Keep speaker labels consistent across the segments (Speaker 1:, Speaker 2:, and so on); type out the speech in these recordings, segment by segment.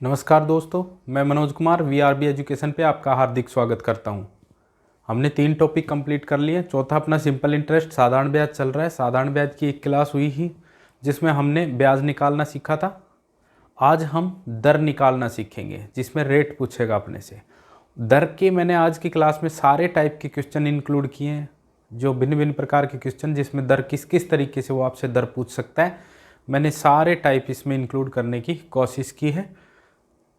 Speaker 1: नमस्कार दोस्तों, मैं मनोज कुमार वीआरबी एजुकेशन पे आपका हार्दिक स्वागत करता हूं। हमने 3 टॉपिक कंप्लीट कर लिए। चौथा अपना सिंपल इंटरेस्ट साधारण ब्याज चल रहा है। साधारण ब्याज की एक क्लास हुई ही जिसमें हमने ब्याज निकालना सीखा था। आज हम दर निकालना सीखेंगे जिसमें रेट पूछेगा अपने से। दर के मैंने आज की क्लास में सारे टाइप के क्वेश्चन इंक्लूड किए हैं, जो भिन्न भिन्न प्रकार के क्वेश्चन जिसमें दर किस किस तरीके से वो आपसे दर पूछ सकता है, मैंने सारे टाइप इसमें इंक्लूड करने की कोशिश की है।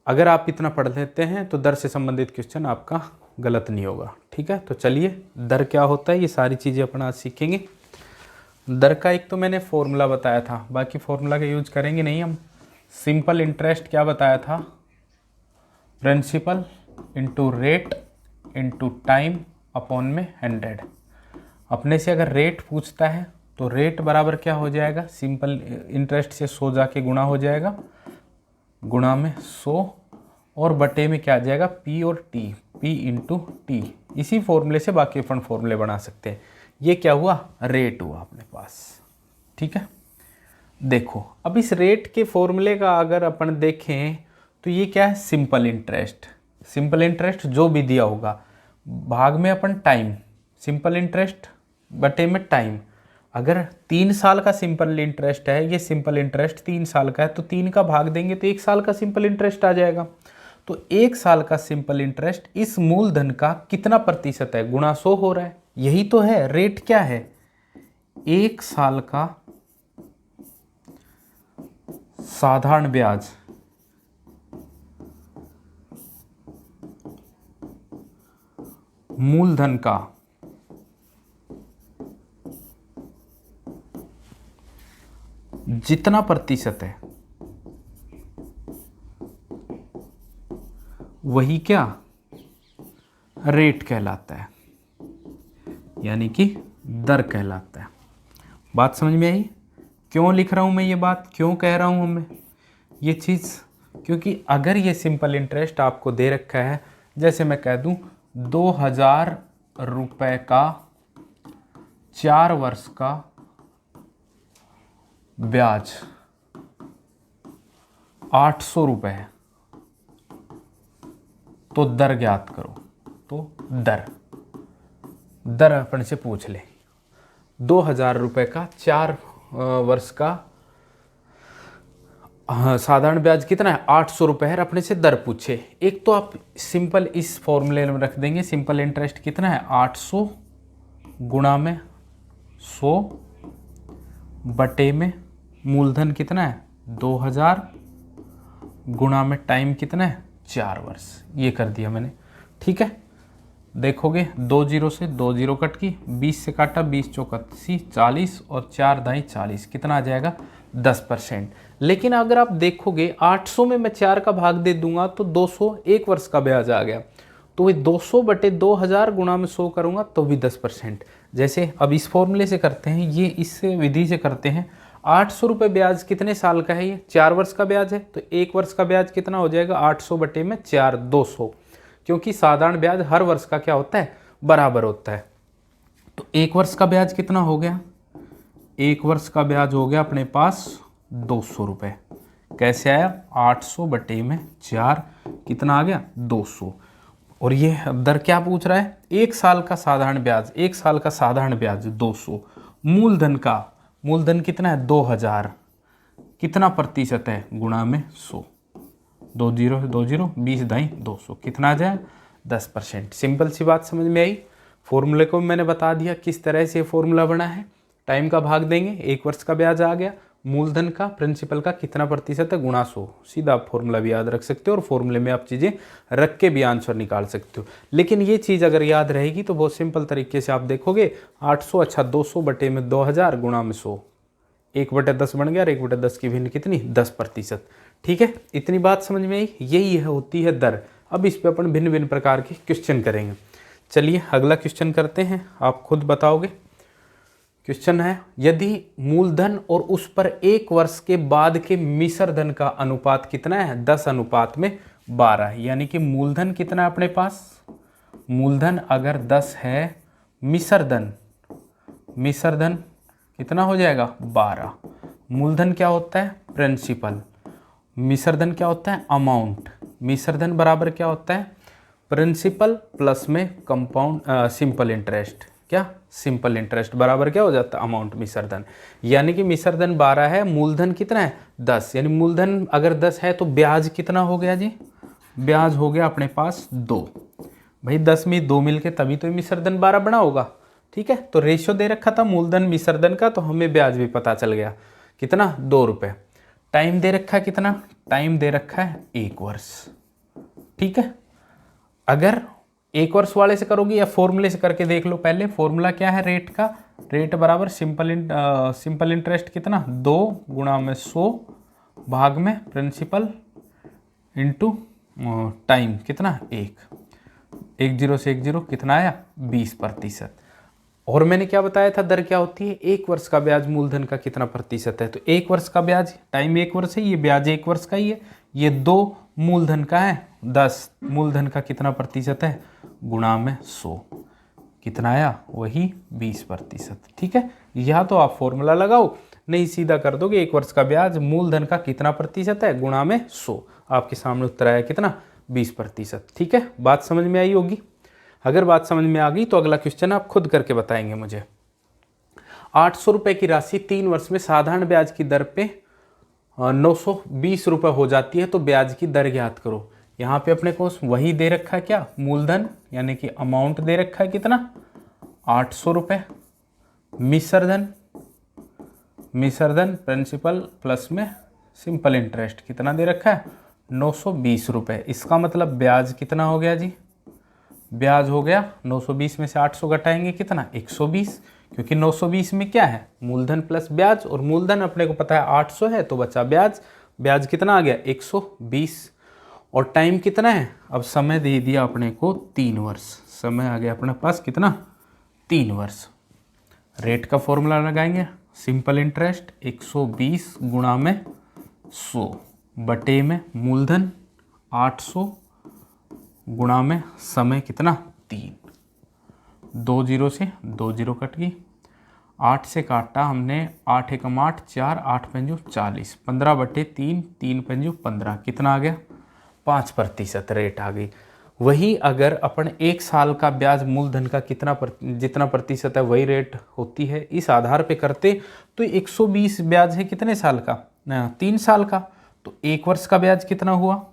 Speaker 1: अगर आप इतना पढ़ लेते हैं तो दर से संबंधित क्वेश्चन आपका गलत नहीं होगा। ठीक है, तो चलिए दर क्या होता है ये सारी चीज़ें अपन आज सीखेंगे। दर का एक तो मैंने फॉर्मूला बताया था, बाकी फॉर्मूला का यूज करेंगे नहीं हम। सिंपल इंटरेस्ट क्या बताया था? Principal into rate into time upon में 100। अपने से अगर रेट पूछता है तो रेट बराबर क्या हो जाएगा? सिंपल इंटरेस्ट से 100 जाके गुणा हो जाएगा, गुणा में 100 और बटे में क्या आ जाएगा? पी और टी, पी इंटू टी। इसी फॉर्मूले से बाकी अपन फॉर्मूले बना सकते हैं। ये क्या हुआ? रेट हुआ अपने पास। ठीक है, देखो अब इस रेट के फॉर्मूले का अगर अपन देखें तो ये क्या है? Simple interest. सिंपल इंटरेस्ट जो भी दिया होगा, भाग में अपन टाइम, सिंपल इंटरेस्ट बटे में टाइम। अगर 3 साल का सिंपल इंटरेस्ट है, ये सिंपल इंटरेस्ट 3 साल का है, तो 3 का भाग देंगे तो 1 साल का सिंपल इंटरेस्ट आ जाएगा। तो 1 साल का सिंपल इंटरेस्ट इस मूलधन का कितना प्रतिशत है? गुणा 100 हो रहा है। यही तो है रेट। क्या है? 1 साल का साधारण ब्याज मूलधन का जितना प्रतिशत है वही क्या? रेट कहलाता है, यानी कि दर कहलाता है। बात समझ में आई? क्यों लिख रहा हूं मैं ये बात, क्यों कह रहा हूं मैं ये चीज़? क्योंकि अगर ये सिंपल इंटरेस्ट आपको दे रखा है, जैसे मैं कह दूं 2000 रुपये का 4 वर्ष का ब्याज 800 रुपये है, तो दर ज्ञात करो। तो दर अपन से पूछ ले। 2000 रुपये का 4 वर्ष का साधारण ब्याज कितना है? 800 रुपये है, अपने से दर पूछे। एक तो आप सिंपल इस फॉर्मूले में रख देंगे, सिंपल इंटरेस्ट कितना है? 800 गुणा में 100 बटे में मूलधन कितना है? 2000 गुणा में टाइम कितना है? 4 वर्ष। ये कर दिया मैंने। ठीक है, देखोगे 2 जीरो से 2 जीरो कट की, 20 से काटा, 20 चौक 80, 40 और 4 दाई 40। कितना आ जाएगा? 10%। लेकिन अगर आप देखोगे 800 में मैं 4 का भाग दे दूंगा तो 200 1 वर्ष का ब्याज आ गया। तो वही 200 बटे 2000 गुणा में 100 करूंगा तो भी 10%। जैसे अब इस फॉर्मूले से करते हैं, ये इस विधि से करते हैं। 800 रुपये ब्याज कितने साल का है? ये 4 वर्ष का ब्याज है, तो 1 वर्ष का ब्याज कितना हो जाएगा? 800 बटे में 4, 200। क्योंकि साधारण ब्याज हर वर्ष का क्या होता है? बराबर होता है। तो 1 वर्ष का ब्याज कितना हो गया? 1 वर्ष का ब्याज हो गया अपने पास 200 रुपये। कैसे आया? 800 बटे में 4, कितना आ गया? 200। और ये दर क्या पूछ रहा है? 1 साल का साधारण ब्याज, 1 साल का साधारण ब्याज 200। मूलधन का, मूलधन कितना है? 2000। कितना प्रतिशत है? गुणा में 100। 2 जीरो 2 जीरो, 20 दाई 200। कितना आ जाए? 10%। सिंपल सी बात समझ में आई। फॉर्मूले को मैंने बता दिया किस तरह से फॉर्मूला बना है। टाइम का भाग देंगे, 1 वर्ष का ब्याज आ गया, मूलधन का प्रिंसिपल का कितना प्रतिशत है? गुणा 100। सीधा आप फॉर्मूला भी याद रख सकते हो और फॉर्मूले में आप चीज़ें रख के भी आंसर निकाल सकते हो। लेकिन ये चीज़ अगर याद रहेगी तो बहुत सिंपल तरीके से आप देखोगे 800, अच्छा 200 बटे में 2000 गुणा में 100, 1/10 बन गया और 1/10 की भिन्न कितनी? 10%। ठीक है, इतनी बात समझ में आई। यही होती है दर। अब इस पे अपन भिन्न भिन्न प्रकार के क्वेश्चन करेंगे। चलिए अगला क्वेश्चन करते हैं, आप खुद बताओगे। क्वेश्चन है, यदि मूलधन और उस पर 1 वर्ष के बाद के मिश्र धन का अनुपात कितना है? 10:12। यानी कि मूलधन कितना है अपने पास? मूलधन अगर 10 है, मिश्र धन कितना हो जाएगा? 12। मूलधन क्या होता है? प्रिंसिपल। मिश्र धन क्या होता है? अमाउंट। मिश्र धन बराबर क्या होता है? प्रिंसिपल प्लस में कंपाउंड सिंपल इंटरेस्ट। क्या? सिंपल इंटरेस्ट बराबर क्या हो जाता है? अमाउंट मिश्र धन। यानी कि मिश्र धन 12 है, मूलधन कितना है? 10। यानी मूलधन अगर 10 है तो ब्याज कितना हो गया जी? ब्याज हो गया अपने पास 2। भाई 10 में 2 मिलके तभी तो मिश्र धन 12 बना होगा। ठीक है, तो रेशियो दे रखा था मूलधन मिश्र धन का, तो हमें ब्याज भी पता चल गया कितना? 2 रुपये। टाइम दे रखा है कितना? टाइम दे रखा है 1 वर्ष। ठीक है, अगर 1 वर्ष वाले से करोगे या फॉर्मूले से करके देख लो। पहले फॉर्मूला क्या है रेट का? रेट बराबर सिंपल इंटरेस्ट कितना? 2 गुणा में 100 भाग में प्रिंसिपल इंटू टाइम कितना? 1 0 से 1 0 कितना आया? 20%। और मैंने क्या बताया था दर क्या होती है? 1 वर्ष का ब्याज मूलधन का कितना प्रतिशत है? तो 1 वर्ष का ब्याज, टाइम 1 वर्ष है, ये ब्याज 1 वर्ष का ही है। ये 2 मूलधन का है, 10 मूलधन का कितना प्रतिशत है? गुणा में 100 कितना आया? वही 20%। ठीक है, या तो आप फॉर्मूला लगाओ, नहीं सीधा कर दोगे 1 वर्ष का ब्याज मूलधन का कितना प्रतिशत है गुणा में 100। आपके सामने उत्तर आया कितना? 20%। ठीक है, बात समझ में आई होगी। अगर बात समझ में आ गई तो अगला क्वेश्चन आप खुद करके बताएंगे मुझे। 800 रुपये की राशि 3 वर्ष में साधारण ब्याज की दर पे 920 रुपये हो जाती है, तो ब्याज की दर ज्ञात करो। यहाँ पे अपने को वही दे रखा है क्या? मूलधन यानी कि अमाउंट दे रखा है कितना? 800 रुपये। मिश्र धन प्रिंसिपल प्लस में सिंपल इंटरेस्ट कितना दे रखा है? 920 रुपये। इसका मतलब ब्याज कितना हो गया जी? ब्याज हो गया 920 में से 800 घटाएंगे कितना? 120, क्योंकि 920 में क्या है? मूलधन प्लस ब्याज, और मूलधन अपने को पता है 800 है, तो बचा ब्याज। ब्याज कितना आ गया? 120। और टाइम कितना है? अब समय दे दिया अपने को 3 वर्ष। समय आ गया अपने पास कितना? 3 वर्ष। रेट का फॉर्मूला लगाएंगे, सिंपल इंटरेस्ट 120 गुणा में 100 बटे में मूलधन 800 गुणा में समय कितना? 3। 2 0 से 2 0 कट गई। 8 से काटा हमने, 8 एकम 8 4 8 पंजू 40, 15 बटे 3 3 पंजू 15 कितना आ गया? 5% रेट आ गई। वही अगर अपन 1 साल का ब्याज मूलधन का जितना प्रतिशत है वही रेट होती है, इस आधार पे करते तो 120 ब्याज है कितने साल का? 3 साल का। तो 1 वर्ष का ब्याज कितना हुआ?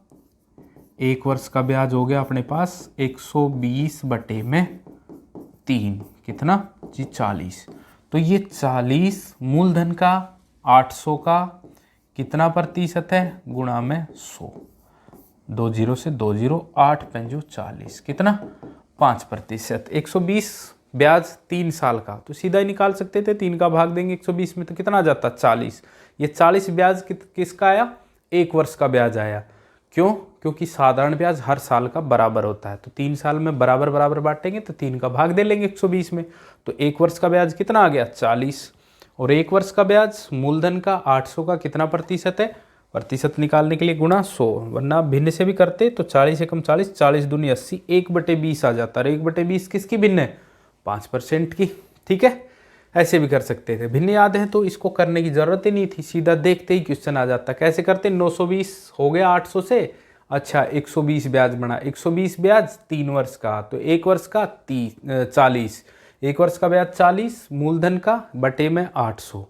Speaker 1: 1 वर्ष का ब्याज हो गया अपने पास 120 बटे में 3 कितना जी? 40। तो ये 40 मूलधन का 800 का कितना प्रतिशत है? गुणा में 100। 2 0 से 2 0 8 पंजू 40 कितना? 5%। 120 ब्याज 3 साल का, तो सीधा ही निकाल सकते थे। 3 का भाग देंगे 120 में तो कितना आ जाता? 40। ये 40 ब्याज किसका आया? 1 वर्ष का ब्याज आया। क्यों? क्योंकि साधारण ब्याज हर साल का बराबर होता है, तो 3 साल में बराबर बराबर बांटेंगे तो 3 का भाग दे लेंगे 120 में, तो 1 वर्ष का ब्याज कितना आ गया? 40। और 1 वर्ष का ब्याज मूलधन का 800 का कितना प्रतिशत है? प्रतिशत निकालने के लिए गुणा 100, वरना भिन्न से भी करते तो 40 एकम 40 40 दूनी 80 1/20 आ जाता है। 1/20 किसकी भिन्न है? 5% की। ठीक है, ऐसे भी कर सकते थे। भिन्न याद है तो इसको करने की जरूरत ही नहीं थी, सीधा देखते ही क्वेश्चन आ जाता। कैसे करते? 920 हो गया 800 से, अच्छा 120 ब्याज बना, 120 ब्याज 3 वर्ष का, तो 1 वर्ष का 40, 1 वर्ष का ब्याज 40 मूलधन का बटे में 800,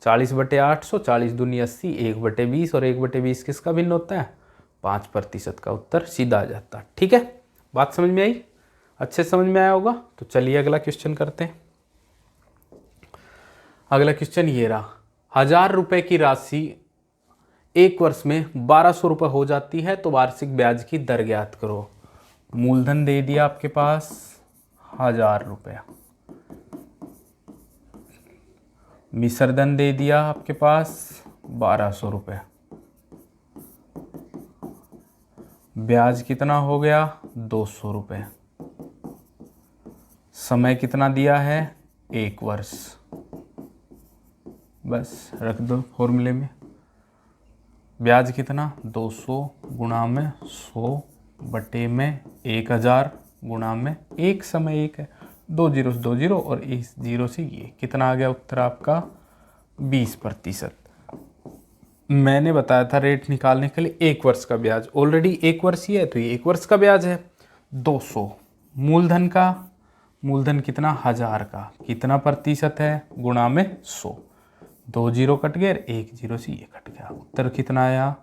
Speaker 1: 40 बटे 800 40 दूनी 80 1/20, और 1/20 किसका भिन्न होता है? 5% का उत्तर सीधा आ जाता है। ठीक है, बात समझ में आई? अच्छे समझ में आया होगा। तो चलिए अगला क्वेश्चन करते हैं। अगला क्वेश्चन ये रहा, 1000 रुपये की राशि 1 वर्ष में 1200 रुपये हो जाती है, तो वार्षिक ब्याज की दर ज्ञात करो। मूलधन दे दिया आपके पास 1000 रुपये, मिश्र धन दे दिया आपके पास 1200 रुपये, ब्याज कितना हो गया? 200 रुपये, समय कितना दिया है? 1 वर्ष। बस रख दो फॉर्मूले में, ब्याज कितना? 200 गुणा में 100 बटे में 1000 गुणा में 1 समय 1 है, 2 0 से 2 0 और इस 0 से ये कितना आ गया उत्तर आपका? 20%। मैंने बताया था रेट निकालने के लिए 1 वर्ष का ब्याज, ऑलरेडी 1 वर्ष ही है तो ये 1 वर्ष का ब्याज है। 200 मूलधन का, मूलधन कितना 1000 का, कितना प्रतिशत है गुणा में 100, 2 जीरो कट गए, 1 जीरो से ये कट गया, उत्तर कितना आया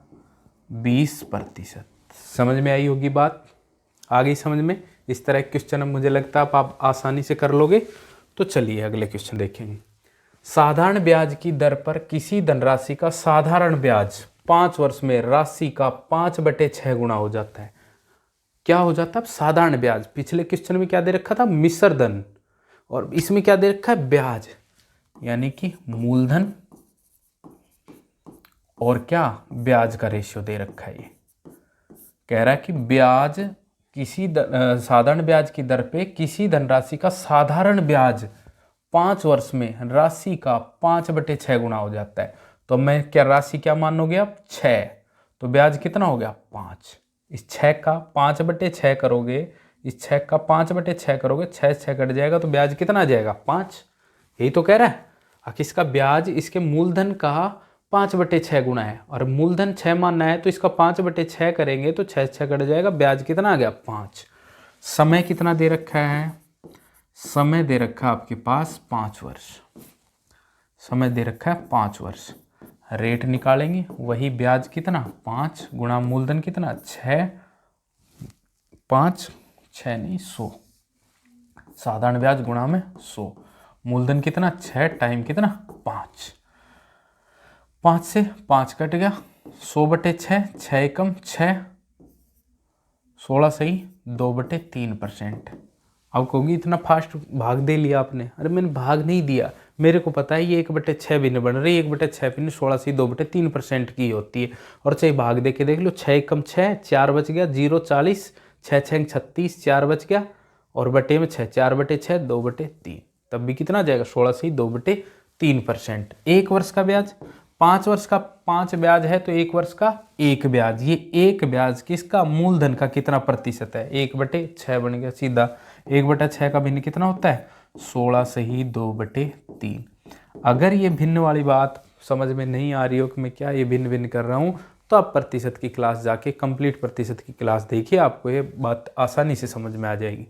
Speaker 1: 20%। समझ में आई होगी बात, आ गई समझ में। इस तरह के क्वेश्चन मुझे लगता है आप आसानी से कर लोगे। तो चलिए अगले क्वेश्चन देखेंगे। साधारण ब्याज की दर पर किसी धनराशि का साधारण ब्याज 5 वर्ष में राशि का 5/6 गुना हो जाता है। क्या हो जाता है साधारण ब्याज? पिछले क्वेश्चन में क्या दे रखा था मिश्र धन, और इसमें क्या दे रखा है ब्याज, यानी कि मूलधन और क्या ब्याज का रेशियो दे रखा है। ये कह रहा है कि ब्याज किसी साधारण ब्याज की दर पे किसी धनराशि का साधारण ब्याज 5 वर्ष में राशि का 5/6 गुना हो जाता है। तो मैं क्या राशि क्या मानोगे आप 6, तो ब्याज कितना हो गया 5। इस 6 का 5/6 करोगे, इस 6 का 5/6 करोगे, 6 कट जाएगा तो ब्याज कितना आ जाएगा 5। यही तो कह रहा है कि इसका ब्याज इसके मूलधन का 5/6 गुना है, और मूलधन 6 मानना है तो इसका 5/6 करेंगे तो 6 कट जाएगा, ब्याज कितना आ गया 5। समय कितना दे रखा है? समय दे रखा है आपके पास 5 वर्ष, समय दे रखा है 5 वर्ष। रेट निकालेंगे, वही ब्याज कितना 5 गुणा मूलधन कितना 6, 5 6 नहीं 100, साधारण ब्याज गुणा में 100, मूलधन कितना 6 टाइम कितना 5, 5 से 5 कट गया, 100/6, 6 एकम 6, 16 सही 2/3%। अब कहोगी इतना फास्ट भाग दे लिया आपने। अरे मैंने भाग नहीं दिया, मेरे को पता है ये 1/6 भी नहीं बन रही, 1/6 भी नहीं, 16 से 2/3% की होती है। और चाहे भाग दे के देख लो, 6 एकम 6, 4 बच गया, 0 40, 6 6 36, 4 बच गया, और बटे में 6, 4/6 2/3, तब भी कितना जाएगा 16 से 2/3%। 1 वर्ष का ब्याज, 5 वर्ष का 5 ब्याज है तो 1 वर्ष का 1 ब्याज। ये 1 ब्याज किसका मूलधन का कितना प्रतिशत है 1/6 बन गया सीधा। 1/6 का भिन्न कितना होता है 16 से ही 2/3। अगर ये भिन्न वाली बात समझ में नहीं आ रही हो कि मैं क्या ये भिन्न भिन्न कर रहा हूँ, तो आप प्रतिशत की क्लास जाके कंप्लीट प्रतिशत की क्लास देखिए, आपको ये बात आसानी से समझ में आ जाएगी।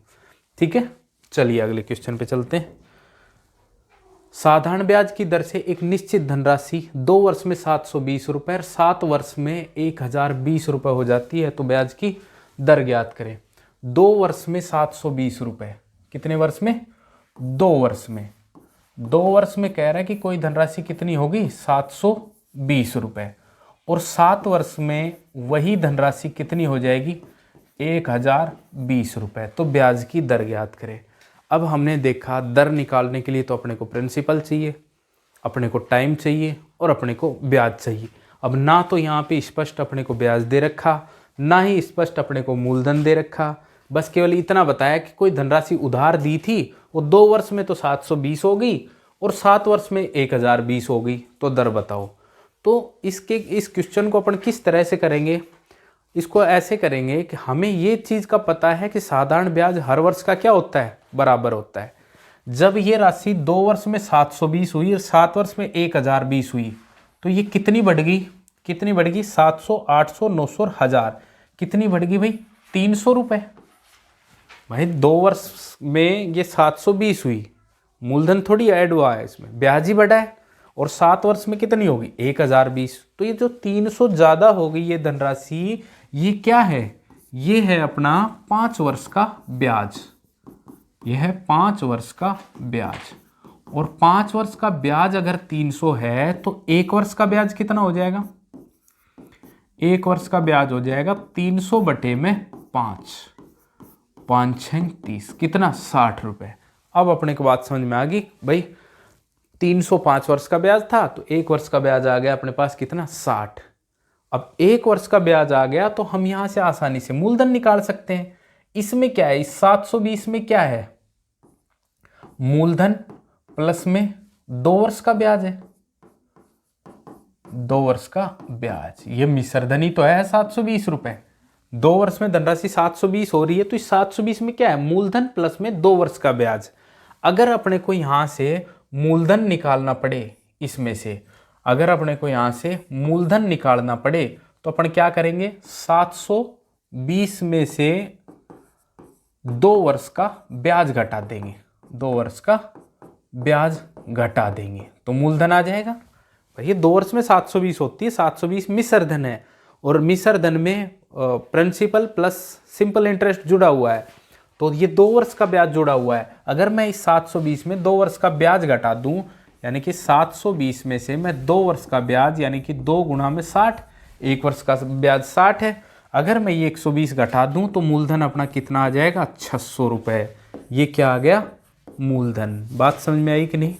Speaker 1: ठीक है, चलिए अगले क्वेश्चन पे चलते हैं। साधारण ब्याज की दर से एक निश्चित धनराशि 2 वर्ष में 720 रुपये और 7 वर्ष में 1020 रुपये हो जाती है, तो ब्याज की दर ज्ञात करें। 2 वर्ष में 720 रुपये, कितने वर्ष में 2 वर्ष में, 2 वर्ष में कह रहा है कि कोई धनराशि कितनी होगी 720 रुपये, और 7 वर्ष में वही धनराशि कितनी हो जाएगी 1020 रुपये, तो ब्याज की दर ज्ञात करें। अब हमने देखा दर निकालने के लिए तो अपने को प्रिंसिपल चाहिए, अपने को टाइम चाहिए और अपने को ब्याज चाहिए। अब ना तो यहाँ पे स्पष्ट अपने को ब्याज दे रखा, ना ही स्पष्ट अपने को मूलधन दे रखा, बस केवल इतना बताया कि कोई धनराशि उधार दी थी, वो 2 वर्ष में तो 720 हो गई और 7 वर्ष में 1020 हो गई, तो दर बताओ। तो इस क्वेश्चन को अपन किस तरह से करेंगे, इसको ऐसे करेंगे कि हमें ये चीज़ का पता है कि साधारण ब्याज हर वर्ष का क्या होता है बराबर होता है। जब ये राशि 2 वर्ष में 720 हुई और 7 वर्ष में 1020 हुई, तो ये कितनी बढ़ गई, कितनी बढ़ गई 700, 800, 900 और 1000, कितनी बढ़ गई भाई 300 रुपये। भाई 2 वर्ष में ये 720 हुई, मूलधन थोड़ी ऐड हुआ है इसमें, ब्याज ही बढ़ा है, और 7 वर्ष में कितनी होगी 1020, तो ये जो 300 ज़्यादा हो गई ये धनराशि, ये क्या है, ये है अपना 5 वर्ष का ब्याज, ये है 5 वर्ष का ब्याज। और 5 वर्ष का ब्याज अगर 300 है तो 1 वर्ष का ब्याज कितना हो जाएगा, 1 वर्ष का ब्याज हो जाएगा 300 बटे में 5, 5 6 30, कितना 60 रुपये। अब अपने को बात समझ में आ गई भाई, 305 वर्ष का ब्याज था तो 1 वर्ष का ब्याज आ गया अपने पास कितना 60। अब 1 वर्ष का ब्याज आ गया तो हम यहां से आसानी से मूलधन निकाल सकते हैं। इसमें क्या है, इस 720 में क्या है, मूलधन प्लस में 2 वर्ष का ब्याज है, 2 वर्ष का ब्याज, ये मिश्रधन ही तो है 720 रुपए। 2 वर्ष में धनराशि 720 हो रही है, तो इस 720 में क्या है, मूलधन प्लस में 2 वर्ष का ब्याज। अगर अपने को यहां से मूलधन निकालना पड़े इसमें से, अगर अपने को यहाँ से मूलधन निकालना पड़े तो अपन क्या करेंगे, 720 में से 2 वर्ष का ब्याज घटा देंगे, 2 वर्ष का ब्याज घटा देंगे तो मूलधन आ जाएगा। भैया 2 वर्ष में 720 होती है, 720 मिश्र धन है और मिश्र धन में प्रिंसिपल प्लस सिंपल इंटरेस्ट जुड़ा हुआ है, तो ये 2 वर्ष का ब्याज जुड़ा हुआ है। अगर मैं इस 720 में 2 वर्ष का ब्याज घटा दूं, यानी कि 720 में से मैं 2 वर्ष का ब्याज यानी कि 2 गुना में 60, 1 वर्ष का ब्याज 60 है, अगर मैं ये 120 घटा दूं तो मूलधन अपना कितना आ जाएगा, 600 रुपये। ये क्या आ गया, मूलधन। बात समझ में आई कि नहीं,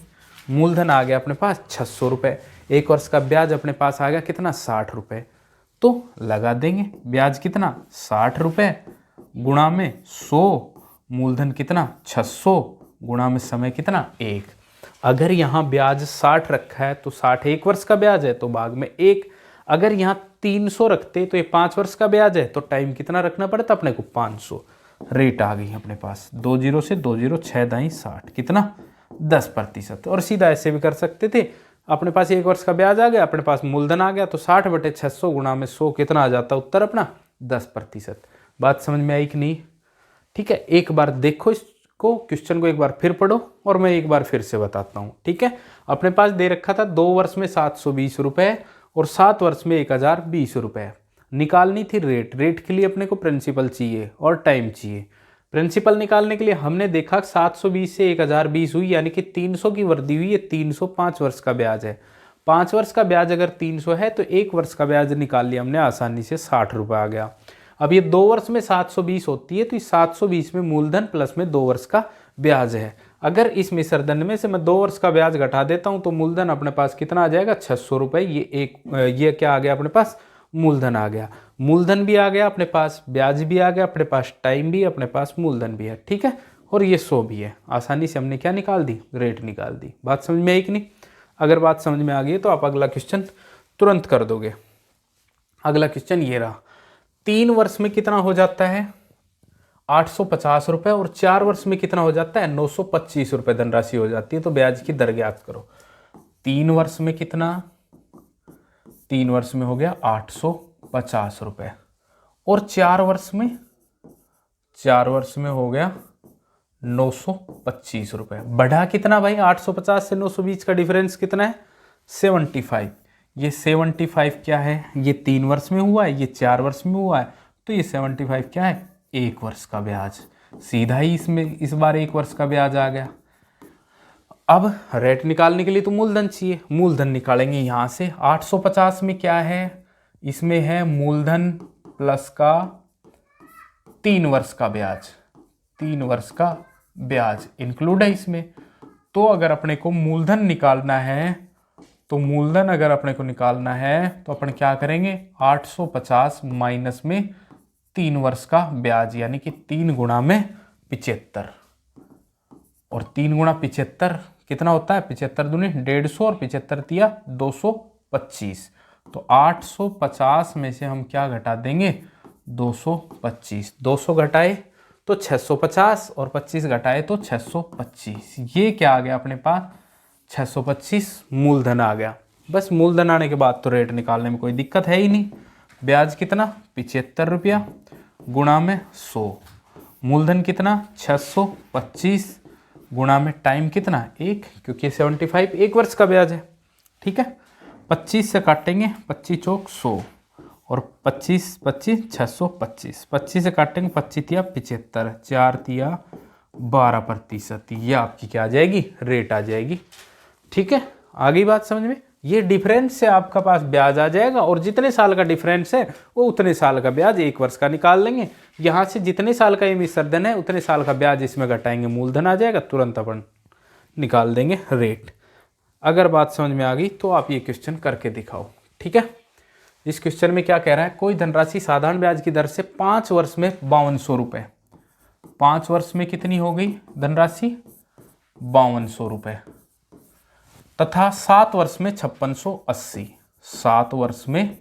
Speaker 1: मूलधन आ गया अपने पास 600 रुपये। 1 वर्ष का ब्याज अपने पास आ गया कितना, 60 रुपये। तो लगा देंगे ब्याज कितना, 60 रुपये गुणा में 100, मूलधन कितना 600 गुणा में समय कितना 1। अगर यहाँ ब्याज 60 रखा है तो 60 1 वर्ष का ब्याज है तो भाग में 1। अगर यहाँ 300 रखते तो ये 5 वर्ष का ब्याज है तो टाइम कितना रखना पड़ता अपने को, 500। रेट आ गई अपने पास 2 0 से 2 0 6 दाई 60, कितना 10%। और सीधा ऐसे भी कर सकते थे, अपने पास 1 वर्ष का ब्याज आ गया, अपने पास मूलधन आ गया तो 60/600 गुणा में 100 कितना आ जाता उत्तर अपना 10%। बात समझ में आई कि नहीं, ठीक है। एक बार देखो इसको, क्वेश्चन को एक बार फिर पढ़ो और मैं एक बार फिर से बताता हूँ, ठीक है। अपने पास दे रखा था 2 वर्ष में 720 रुपये और 7 वर्ष में 1020 रुपये। निकालनी थी रेट, रेट के लिए अपने को प्रिंसिपल चाहिए और टाइम चाहिए। प्रिंसिपल निकालने के लिए हमने देखा 720 से 1020 हुई, यानी कि 300 की वृद्धि हुई है, 300 5 वर्ष का ब्याज है। 5 वर्ष का ब्याज अगर 300 है तो 1 वर्ष का ब्याज निकाल लिया हमने आसानी से, 60 रुपये आ गया। अब ये 2 वर्ष में 720 होती है तो इस 720 में मूलधन प्लस में 2 वर्ष का ब्याज है। अगर इस मिश्र धन में से मैं 2 वर्ष का ब्याज घटा देता हूँ तो मूलधन अपने पास कितना आ जाएगा, 600 रुपये। ये क्या आ गया अपने पास, मूलधन आ गया। मूलधन भी आ गया अपने पास, ब्याज भी आ गया अपने पास, टाइम भी अपने पास, मूलधन भी है, ठीक है। और ये 100 भी है। आसानी से हमने क्या निकाल दी, रेट निकाल दी। बात समझ में आई कि नहीं। अगर बात समझ में आ गई तो आप अगला क्वेश्चन तुरंत कर दोगे। अगला क्वेश्चन ये रहा, 3 वर्ष में कितना हो जाता है, 850 रुपये, और 4 वर्ष में कितना हो जाता है, 925 रुपये धनराशि हो जाती है। तो ब्याज की दर ज्ञात करो। 3 वर्ष में कितना, 3 वर्ष में हो गया 850 रुपये, और 4 वर्ष में, 4 वर्ष में हो गया 925 रुपये। बढ़ा कितना भाई, 850 से 920 का डिफरेंस कितना है, 75। ये 75 क्या है, ये 3 वर्ष में हुआ है, ये 4 वर्ष में हुआ है, तो ये 75 क्या है, 1 वर्ष का ब्याज। सीधा ही इसमें इस बार 1 वर्ष का ब्याज आ गया। अब रेट निकालने के लिए तो मूलधन चाहिए, मूलधन निकालेंगे यहाँ से। 850 में क्या है, इसमें है मूलधन प्लस का 3 वर्ष का ब्याज, 3 वर्ष का ब्याज इंक्लूड है इसमें। तो अगर अपने को मूलधन निकालना है, तो मूलधन अगर अपने को निकालना है तो अपन क्या करेंगे, 850 माइनस में 3 वर्ष का ब्याज, यानी कि 3 गुणा में 75, और 3 गुणा 75 कितना होता है, 75 दूनी 150 और 75 तिया 225। तो 850 में से हम क्या घटा देंगे, 225। 200 घटाए तो 650 और 25 घटाए तो 625। ये क्या आ गया अपने पास, 625 मूलधन आ गया। बस मूलधन आने के बाद तो रेट निकालने में कोई दिक्कत है ही नहीं। ब्याज कितना, 75 रुपया गुणा में 100, मूलधन कितना 625 गुणा में टाइम कितना 1, क्योंकि 75 1 वर्ष का ब्याज है, ठीक है। 25 से काटेंगे, 25 चौक 100, और 25 25 625, 25 से काटेंगे, 25 तिया 75, 4 तिया 12%। ये आपकी क्या आ जाएगी, रेट आ जाएगी, ठीक है। आ गई बात समझ में। ये डिफरेंस से आपका पास ब्याज आ जाएगा, और जितने साल का डिफरेंस है वो उतने साल का ब्याज 1 वर्ष का निकाल लेंगे। यहाँ से जितने साल का ये मिश्र धन है उतने साल का ब्याज इसमें घटाएंगे, मूलधन आ जाएगा, तुरंत अपन निकाल देंगे रेट। अगर बात समझ में आ गई तो आप ये क्वेश्चन करके दिखाओ, ठीक है। इस क्वेश्चन में क्या कह रहा है, कोई धनराशि साधारण ब्याज की दर से 5 वर्ष में 5200 रुपये, 5 वर्ष में कितनी हो गई धनराशि, 5200 रुपये, तथा 7 वर्ष में 5680, 7 वर्ष में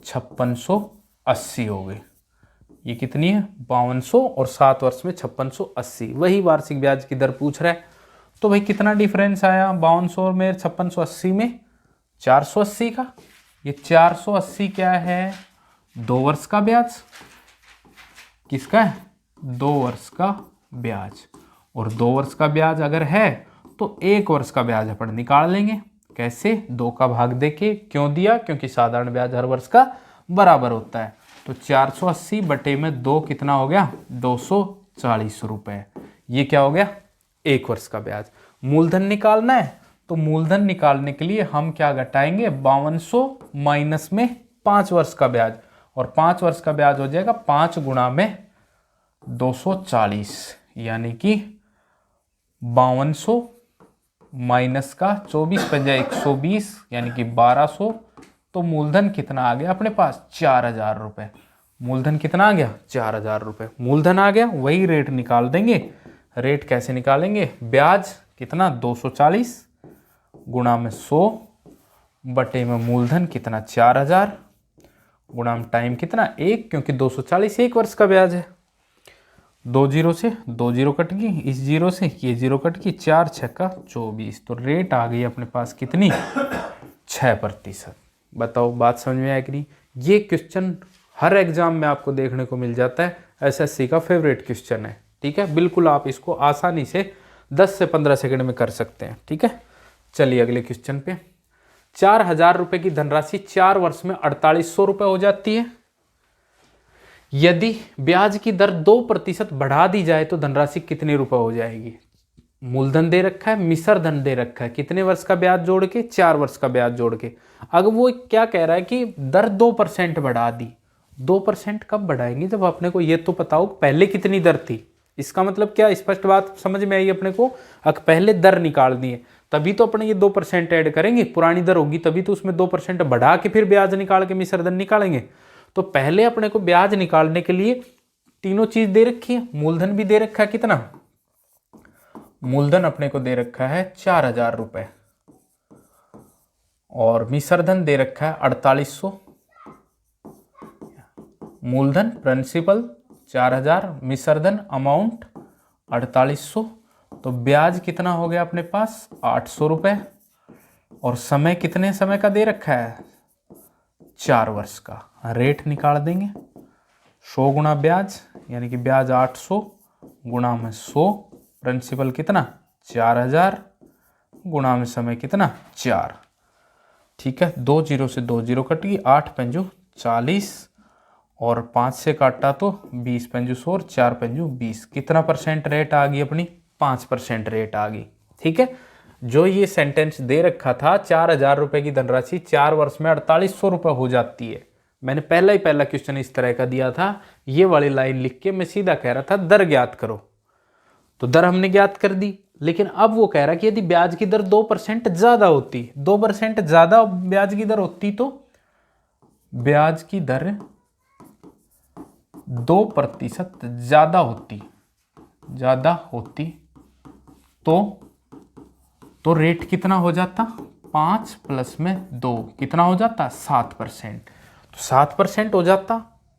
Speaker 1: 5680 हो गई। ये कितनी है, 5200, और 7 वर्ष में 5680, वही वार्षिक ब्याज की दर पूछ रहा है। तो भाई कितना डिफरेंस आया 5200 में 5680 में, 480 का, ये 480 क्या है, 2 वर्ष का ब्याज। किसका है, 2 वर्ष का ब्याज। और 2 वर्ष का ब्याज अगर है तो 1 वर्ष का ब्याज अपन निकाल लेंगे। कैसे, 2 का भाग देके। क्यों दिया, क्योंकि साधारण ब्याज हर वर्ष का बराबर होता है। तो 480 बटे में 2 कितना हो गया, 240 रुपए। ये क्या हो गया, 1 वर्ष का ब्याज। मूलधन निकालना है तो मूलधन निकालने के लिए हम क्या घटाएंगे, 5200 माइनस में 5 वर्ष का ब्याज, और 5 वर्ष का ब्याज हो जाएगा 5 गुणा में 240, यानी कि 5200 माइनस का 24 पंजा 120, यानी कि 1200। तो मूलधन कितना आ गया अपने पास, 4000 रुपये। मूलधन कितना आ गया, 4000 रुपये मूलधन आ गया। वही रेट निकाल देंगे। रेट कैसे निकालेंगे, ब्याज कितना 240 गुणा में 100 बटे में मूलधन कितना 4000 गुणा में टाइम कितना 1, क्योंकि 240 1 वर्ष का ब्याज है। 2 जीरो से 2 जीरो कट गई, इस जीरो से ये जीरो कट गई, 4 छक्का 24। तो रेट आ गई अपने पास कितनी, 6%। बताओ बात समझ में आया कि नहीं। ये क्वेश्चन हर एग्जाम में आपको देखने को मिल जाता है, एसएससी का फेवरेट क्वेश्चन है। ठीक है, बिल्कुल आप इसको आसानी से 10 से 15 सेकंड में कर सकते हैं। ठीक है, चलिए अगले क्वेश्चन पे। 4000 रुपये की धनराशि 4 वर्ष में 4800 रुपये हो जाती है। यदि ब्याज की दर 2% बढ़ा दी जाए तो धनराशि कितने रुपए हो जाएगी। मूलधन दे रखा है, मिश्र धन दे रखा है, कितने वर्ष का ब्याज जोड़ के, 4 वर्ष का ब्याज जोड़ के। अगर वो क्या कह रहा है कि दर 2% बढ़ा दी, 2% कब बढ़ाएंगे, जब अपने को ये तो पता हो पहले कितनी दर थी। इसका मतलब क्या, स्पष्ट बात समझ में आई अपने को। अगर पहले दर निकालनी है तभी तो अपने ये 2% ऐड करेंगे, पुरानी दर होगी तभी तो उसमें 2% बढ़ा के फिर ब्याज निकाल के मिश्र धन निकालेंगे। तो पहले अपने को ब्याज निकालने के लिए तीनों चीज दे रखी है। मूलधन भी दे रखा है, कितना मूलधन अपने को दे रखा है 4000 रुपए, और मिश्र धन दे रखा है 4800। मूलधन प्रिंसिपल 4000, मिश्र धन अमाउंट 4800। तो ब्याज कितना हो गया अपने पास 800 रुपए, और समय कितने समय का दे रखा है 4 वर्ष का। रेट निकाल देंगे, 100 गुणा ब्याज, यानी कि ब्याज 800 गुणा में 100, प्रिंसिपल कितना 4000 गुणा में समय कितना 4। ठीक है, 2 जीरो से 2 जीरो कट गई, 8 पंजू 40, और 5 से काटा तो 20 पंजू 100 और 4 पंजू 20। कितना परसेंट रेट आ गई अपनी, 5% रेट आ गई। ठीक है, जो ये सेंटेंस दे रखा था 4000 रुपए की धनराशि 4 वर्ष में 4800 रुपए हो जाती है, मैंने पहला क्वेश्चन इस तरह का दिया था। ये वाली लाइन लिख के मैं सीधा कह रहा था दर ज्ञात करो, तो दर हमने ज्ञात कर दी। लेकिन अब वो कह रहा है कि यदि ब्याज की दर 2% ज्यादा होती, 2% ज्यादा ब्याज की दर होती, तो ब्याज की दर 2% ज्यादा होती तो रेट कितना हो जाता, 5 प्लस में 2 कितना हो जाता 7%। तो 7% हो जाता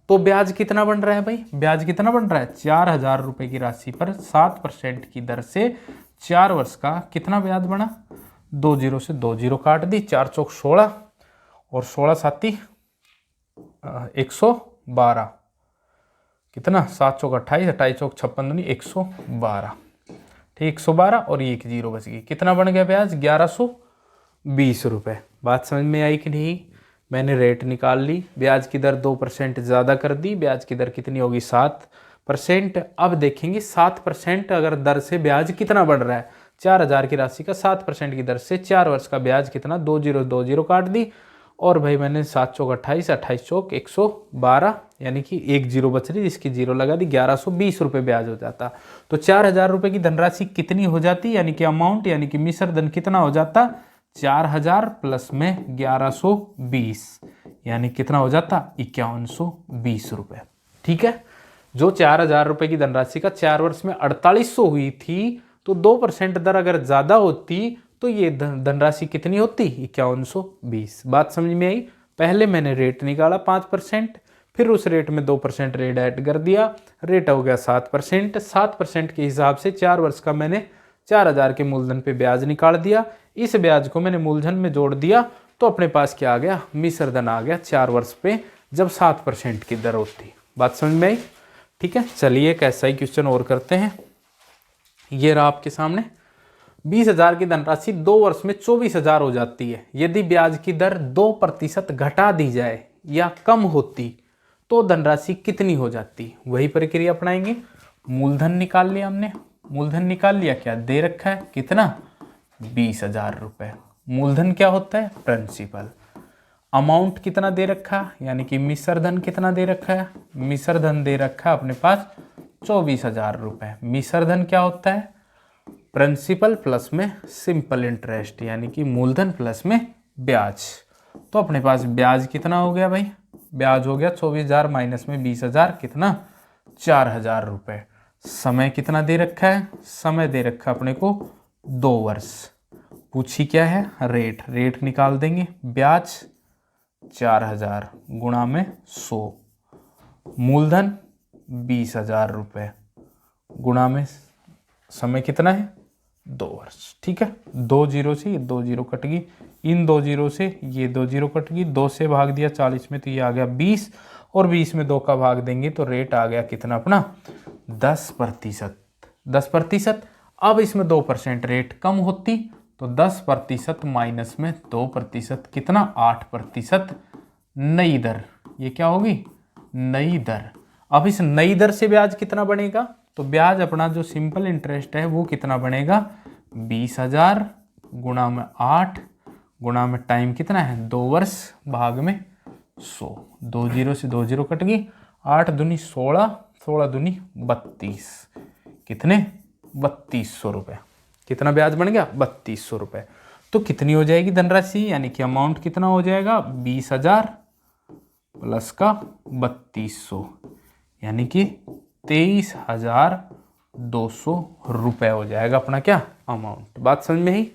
Speaker 1: तो ब्याज कितना बन रहा है भाई, ब्याज कितना बन रहा है 4000 रुपए की राशि पर 7% की दर से 4 वर्ष का कितना ब्याज बना। 2 जीरो से 2 जीरो काट दी, 4 चौक 16 और 16 साथी 112, कितना 7 चौक 28, 28 चौक 56 दूनी 112। ठीक, 112 और ये 1 जीरो बच गई, कितना बन गया ब्याज 1120 रुपए। बात समझ में आई कि नहीं। मैंने रेट निकाल ली, ब्याज की दर 2% ज़्यादा कर दी, ब्याज की दर कितनी होगी 7%। अब देखेंगे 7% अगर दर से ब्याज कितना बढ़ रहा है, 4000 की राशि का 7% की दर से 4 वर्ष का ब्याज कितना, 2 जीरो काट दी, और भाई मैंने 7 चौक 28, 28 चौक 112, यानी कि 1 जीरो बच रही, जिसकी जीरो लगा दी, 1120 रुपये ब्याज हो जाता। तो 4000 रुपये की धनराशि कितनी हो जाती, यानी कि अमाउंट, यानी कि मिश्र धन कितना हो जाता 4000 प्लस में 1120, यानी कितना हो जाता 5120 रुपये। ठीक है, जो 4000 रुपये की धनराशि का 4 वर्ष में 4800 हुई थी, तो 2% दर अगर ज़्यादा होती तो ये धनराशि कितनी होती 5120। बात समझ में आई। पहले मैंने रेट निकाला 5%, फिर उस रेट में 2% रेट ऐड कर दिया, रेट हो गया 7%। 7% के हिसाब से 4 वर्ष का मैंने 4000 के मूलधन पे ब्याज निकाल दिया, इस ब्याज को मैंने मूलधन में जोड़ दिया तो अपने पास क्या आ गया, मिश्र धन आ गया 4 वर्ष पे, जब 7% की दर होती। बात समझ में आई? ठीक है, चलिए एक ऐसा ही क्वेश्चन और करते हैं। ये रहा आपके सामने, 20,000 की धनराशि 2 वर्ष में 24,000 हो जाती है। यदि ब्याज की दर 2% घटा दी जाए या कम होती तो धनराशि कितनी हो जाती? वही प्रक्रिया अपनाएंगे। मूलधन निकाल लिया हमने, मूलधन निकाल लिया, क्या दे रखा है, कितना, 20,000 रुपए। मूलधन क्या होता है, प्रिंसिपल। अमाउंट कितना दे रखा, यानी कि मिश्र धन कितना दे रखा है, मिश्र धन दे रखा है अपने पास 24,000 रुपए। मिश्र धन क्या होता है, प्रिंसिपल प्लस में सिंपल इंटरेस्ट, यानी कि मूलधन प्लस में ब्याज। तो अपने पास ब्याज कितना हो गया भाई, ब्याज हो गया 24,000 माइनस में 20,000, कितना, 4,000 रुपए। समय कितना दे रखा है, समय दे रखा अपने को 2 वर्ष। पूछी क्या है, रेट, रेट निकाल देंगे। ब्याज 4,000 गुणा में 100, मूलधन 20,000 रुपए गुणा में समय कितना है, 2 वर्ष। ठीक है, 2 जीरो से ये 2 जीरो कट गई, इन 2 जीरो से ये 2 जीरो कट गई, 2 से भाग दिया 40 में तो ये आ गया 20, और 20 में 2 का भाग देंगे तो रेट आ गया कितना अपना, 10%। 10%। अब इसमें 2% रेट कम होती तो 10% माइनस में 2% कितना, 8%। नई दर, ये क्या होगी, नई दर। अब इस नई दर से ब्याज कितना बनेगा, तो ब्याज अपना जो सिंपल इंटरेस्ट है वो कितना बनेगा, 20,000 गुणा में 8 गुणा में टाइम कितना है, 2 वर्ष, भाग में 100। 2 जीरो से 2 जीरो कट गई, 8 दूनी 16, 16 दूनी 32, कितने, 3200 रुपये। कितना ब्याज बन गया, 3200 रुपये। तो कितनी हो जाएगी धनराशि, यानी कि अमाउंट कितना हो जाएगा, 20,000 प्लस का 3200, यानी कि 23,200 रुपये हो जाएगा अपना क्या, अमाउंट। बात समझ में ही?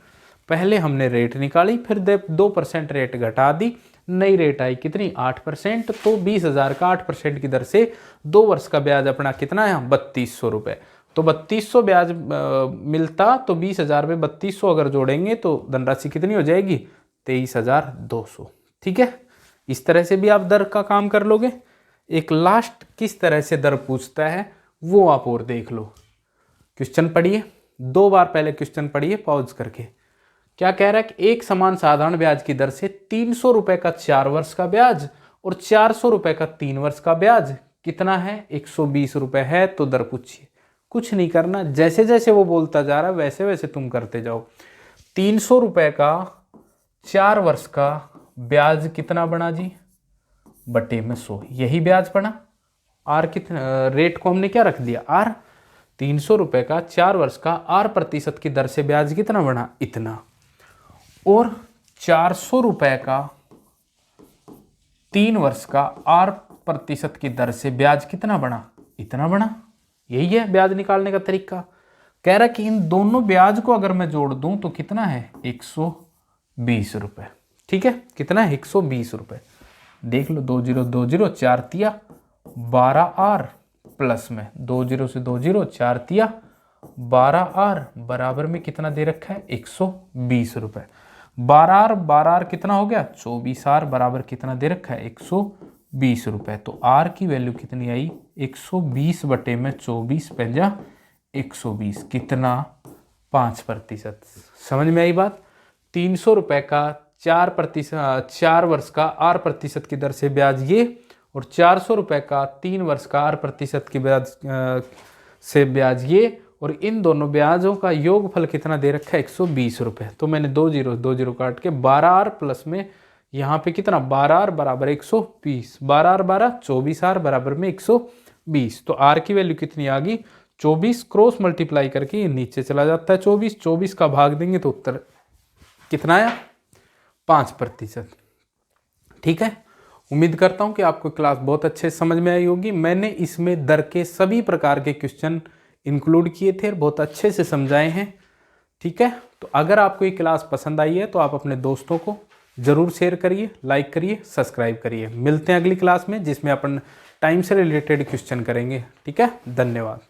Speaker 1: पहले हमने रेट निकाली, फिर 2% रेट घटा दी, नई रेट आई कितनी, 8%। तो 20,000 का 8% की दर से 2 वर्ष का ब्याज अपना कितना है, 3200 रुपये। तो 3200 ब्याज मिलता, तो 20,000 में 3200 अगर जोड़ेंगे तो धनराशि कितनी हो जाएगी, 23,200। ठीक है, इस तरह से भी आप दर का काम कर लोगे। एक लास्ट किस तरह से दर पूछता है वो आप और देख लो। क्वेश्चन पढ़िए, 2 बार पहले क्वेश्चन पढ़िए पॉज करके। क्या कह रहा है कि एक समान साधारण ब्याज की दर से 300 रुपए का 4 वर्ष का ब्याज और 400 रुपए का 3 वर्ष का ब्याज कितना है, 120 रुपए है। तो दर पूछिए, कुछ नहीं करना, जैसे जैसे वो बोलता जा रहा है वैसे वैसे तुम करते जाओ। 300 रुपए का 4 वर्ष का ब्याज कितना बना जी, बटे में 100, यही ब्याज बना। आर कितना, रेट को हमने क्या रख दिया, आर। 300 रुपए का 4 वर्ष का 8% की दर से ब्याज कितना बना, इतना। और 400 रुपए का 3 वर्ष का 8% की दर से ब्याज कितना बना, इतना बना। यही है ब्याज निकालने का तरीका। कह रहा कि इन दोनों ब्याज को अगर मैं जोड़ दूं तो कितना है, 120 रुपए। ठीक है, कितना है, 120 रुपए। देख लो, 2 जीरो 2 जीरो, 4 तिया 12R, प्लस में 2 जीरो से 2 जीरो, 4 तिया 12R, बराबर में कितना दे रखा है, 120 रुपए। 12R 12R कितना हो गया, 24R, बराबर कितना दे रखा है, 120 रुपए। तो R की वैल्यू कितनी आई, 120 बटे में 24 पंजा 120, कितना, 5%। समझ में आई बात। 300 रुपए का 4 वर्ष का 8% की दर से ब्याज ये, और 400 रुपए का 3 वर्ष का 8% की ब्याज से ब्याज ये, और इन दोनों ब्याजों का योगफल कितना दे रखा है, 120 रुपए। तो मैंने 2 जीरो काट के 12R प्लस में यहाँ पे कितना, 12R बराबर 120, 12R 12, 24R बराबर में 120। तो R की वैल्यू कितनी आ गई, 24, क्रॉस मल्टीप्लाई करके नीचे चला जाता है 24, 24 का भाग देंगे तो उत्तर कितना आया, 5%। ठीक है, उम्मीद करता हूं कि आपको क्लास बहुत अच्छे से समझ में आई होगी। मैंने इसमें दर के सभी प्रकार के क्वेश्चन इंक्लूड किए थे और बहुत अच्छे से समझाए हैं। ठीक है, तो अगर आपको ये क्लास पसंद आई है तो आप अपने दोस्तों को ज़रूर शेयर करिए, लाइक करिए, सब्सक्राइब करिए। मिलते हैं अगली क्लास में जिसमें अपन टाइम से रिलेटेड क्वेश्चन करेंगे। ठीक है, धन्यवाद।